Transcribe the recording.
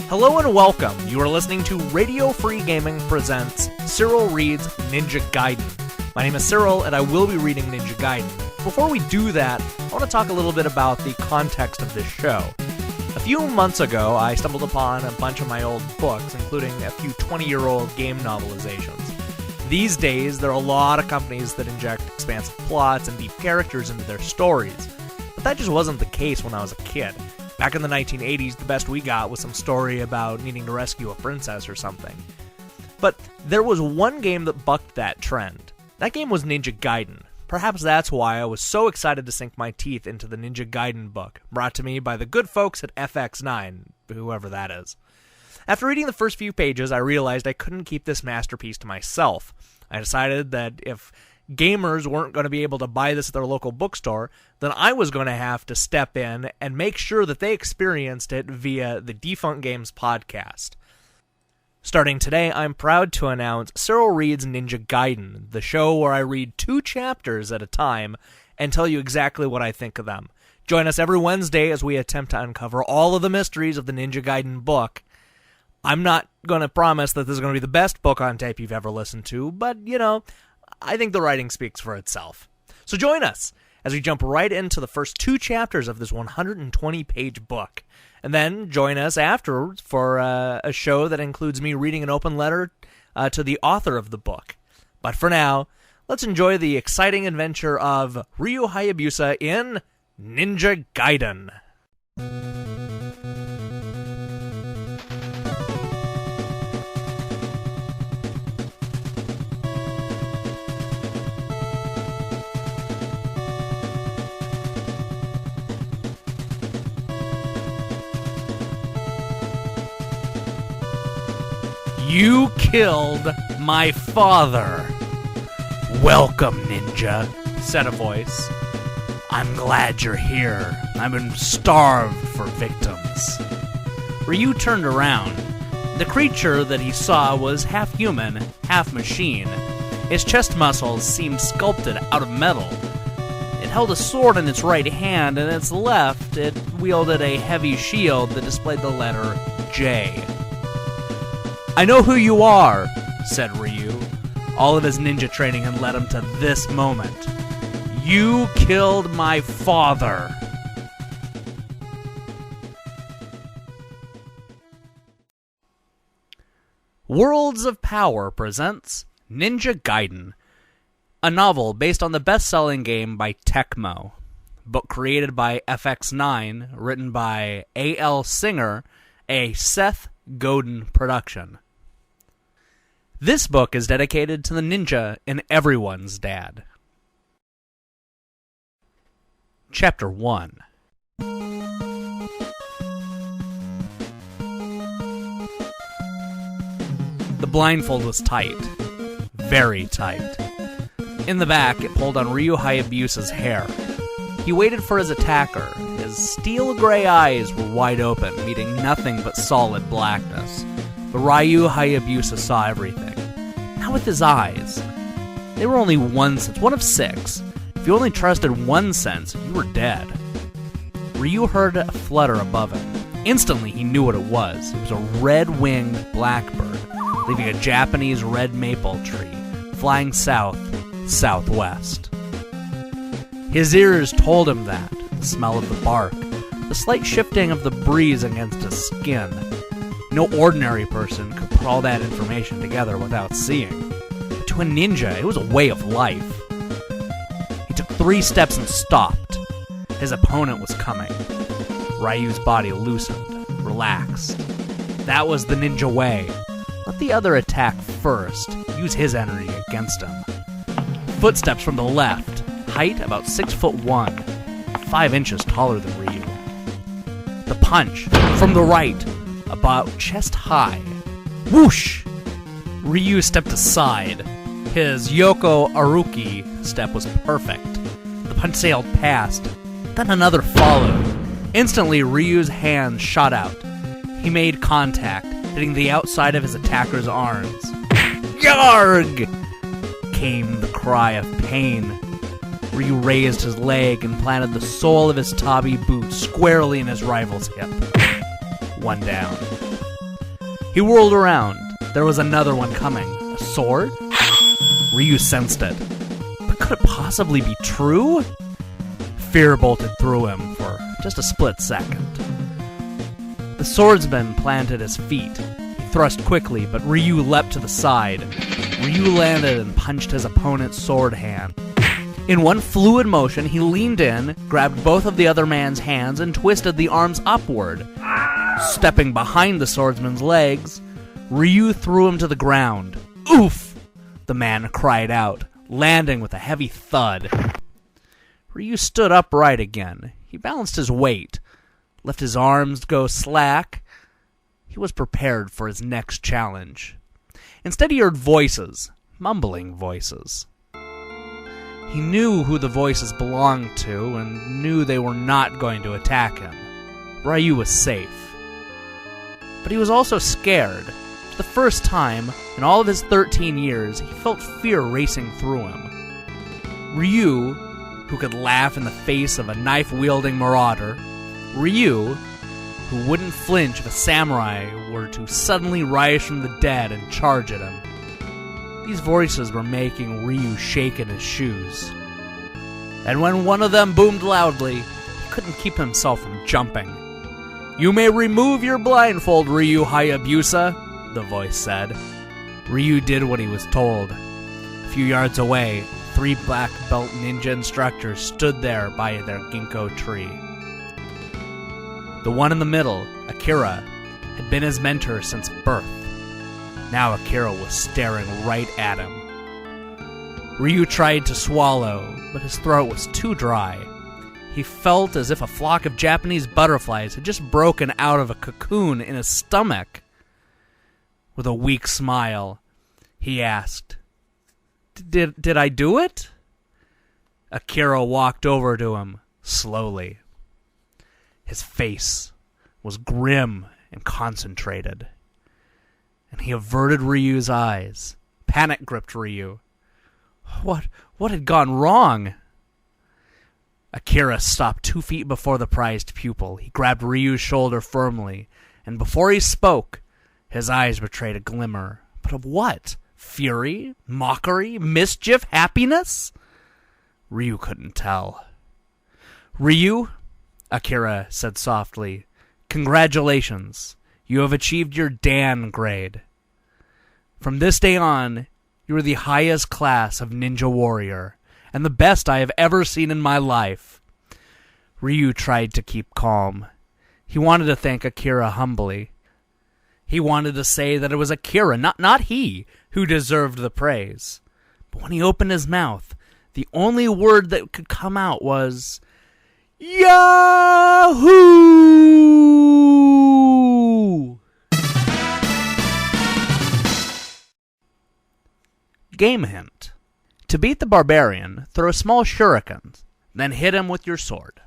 Hello and welcome. You are listening to Radio Free Gaming presents Cyril Reads Ninja Gaiden. My name is Cyril, and I will be reading Ninja Gaiden. Before we do that, I want to talk a little bit about the context of this show. A few months ago, I stumbled upon a bunch of my old books, including a few 20-year-old game novelizations. These days, there are a lot of companies that inject expansive plots and deep characters into their stories, but that just wasn't the case when I was a kid. Back in the 1980s, the best we got was some story about needing to rescue a princess or something. But there was one game that bucked that trend. That game was Ninja Gaiden. Perhaps that's why I was so excited to sink my teeth into the Ninja Gaiden book, brought to me by the good folks at FX9, whoever that is. After reading the first few pages, I realized I couldn't keep this masterpiece to myself. I decided that if gamers weren't going to be able to buy this at their local bookstore, then I was going to have to step in and make sure that they experienced it via the Defunct Games podcast. Starting today, I'm proud to announce Cyril Reads Ninja Gaiden, the show where I read 2 chapters at a time and tell you exactly what I think of them. Join us every Wednesday as we attempt to uncover all of the mysteries of the Ninja Gaiden book. I'm not going to promise that this is going to be the best book on tape you've ever listened to, but, I think the writing speaks for itself. So join us as we jump right into the first 2 chapters of this 120-page book. And then join us afterwards for a show that includes me reading an open letter to the author of the book. But for now, let's enjoy the exciting adventure of Ryu Hayabusa in Ninja Gaiden. You killed my father. Welcome, Ninja, said a voice. I'm glad you're here. I've been starved for victims. Ryu turned around. The creature that he saw was half human, half machine. His chest muscles seemed sculpted out of metal. It held a sword in its right hand, and in its left it wielded a heavy shield that displayed the letter J. I know who you are, said Ryu. All of his ninja training had led him to this moment. You killed my father. Worlds of Power presents Ninja Gaiden, a novel based on the best-selling game by Tecmo, book created by FX9, written by A.L. Singer, a Seth Godin production. This book is dedicated to the ninja and everyone's dad. Chapter 1. The blindfold was tight. Very tight. In the back, it pulled on Ryu Hayabusa's hair. He waited for his attacker. His steel-gray eyes were wide open, meeting nothing but solid blackness. But Ryu Hayabusa saw everything. Not with his eyes. They were only one sense, one of 6. If you only trusted one sense, you were dead. Ryu heard a flutter above him. Instantly, he knew what it was. It was a red-winged blackbird, leaving a Japanese red maple tree, flying south-southwest. His ears told him that. The smell of the bark, the slight shifting of the breeze against his skin. No ordinary person could put all that information together without seeing. But to a ninja, it was a way of life. He took 3 steps and stopped. His opponent was coming. Ryu's body loosened, relaxed. That was the ninja way. Let the other attack first. Use his energy against him. Footsteps from the left. Height about 6'1", 5 inches taller than Ryu. The punch from the right. About chest high. Whoosh! Ryu stepped aside. His Yoko Aruki step was perfect. The punch sailed past. Then another followed. Instantly, Ryu's hand shot out. He made contact, hitting the outside of his attacker's arms. Yarg! Came the cry of pain. Ryu raised his leg and planted the sole of his tabi boot squarely in his rival's hip. One down. He whirled around. There was another one coming. A sword? Ryu sensed it. But could it possibly be true? Fear bolted through him for just a split second. The swordsman planted his feet. He thrust quickly, but Ryu leapt to the side. Ryu landed and punched his opponent's sword hand. In one fluid motion, he leaned in, grabbed both of the other man's hands, and twisted the arms upward. Stepping behind the swordsman's legs, Ryu threw him to the ground. Oof! The man cried out, landing with a heavy thud. Ryu stood upright again. He balanced his weight, let his arms go slack. He was prepared for his next challenge. Instead, he heard voices, mumbling voices. He knew who the voices belonged to and knew they were not going to attack him. Ryu was safe. But he was also scared. For the first time in all of his 13 years, he felt fear racing through him. Ryu, who could laugh in the face of a knife-wielding marauder. Ryu, who wouldn't flinch if a samurai were to suddenly rise from the dead and charge at him. These voices were making Ryu shake in his shoes. And when one of them boomed loudly, he couldn't keep himself from jumping. "You may remove your blindfold, Ryu Hayabusa," the voice said. Ryu did what he was told. A few yards away, 3 black belt ninja instructors stood there by their ginkgo tree. The one in the middle, Akira, had been his mentor since birth. Now Akira was staring right at him. Ryu tried to swallow, but his throat was too dry. He felt as if a flock of Japanese butterflies had just broken out of a cocoon in his stomach. With a weak smile, he asked, Did I do it?" Akira walked over to him, slowly. His face was grim and concentrated, and he averted Ryu's eyes. Panic gripped Ryu. What had gone wrong? Akira stopped 2 feet before the prized pupil. He grabbed Ryu's shoulder firmly, and before he spoke, his eyes betrayed a glimmer. But of what? Fury? Mockery? Mischief? Happiness? Ryu couldn't tell. "Ryu," Akira said softly, "congratulations. You have achieved your Dan grade. From this day on, you are the highest class of ninja warrior, and the best I have ever seen in my life." Ryu tried to keep calm. He wanted to thank Akira humbly. He wanted to say that it was Akira, not he, who deserved the praise. But when he opened his mouth, the only word that could come out was, "Yahoo!" Game hint. To beat the barbarian, throw small shurikens, then hit him with your sword.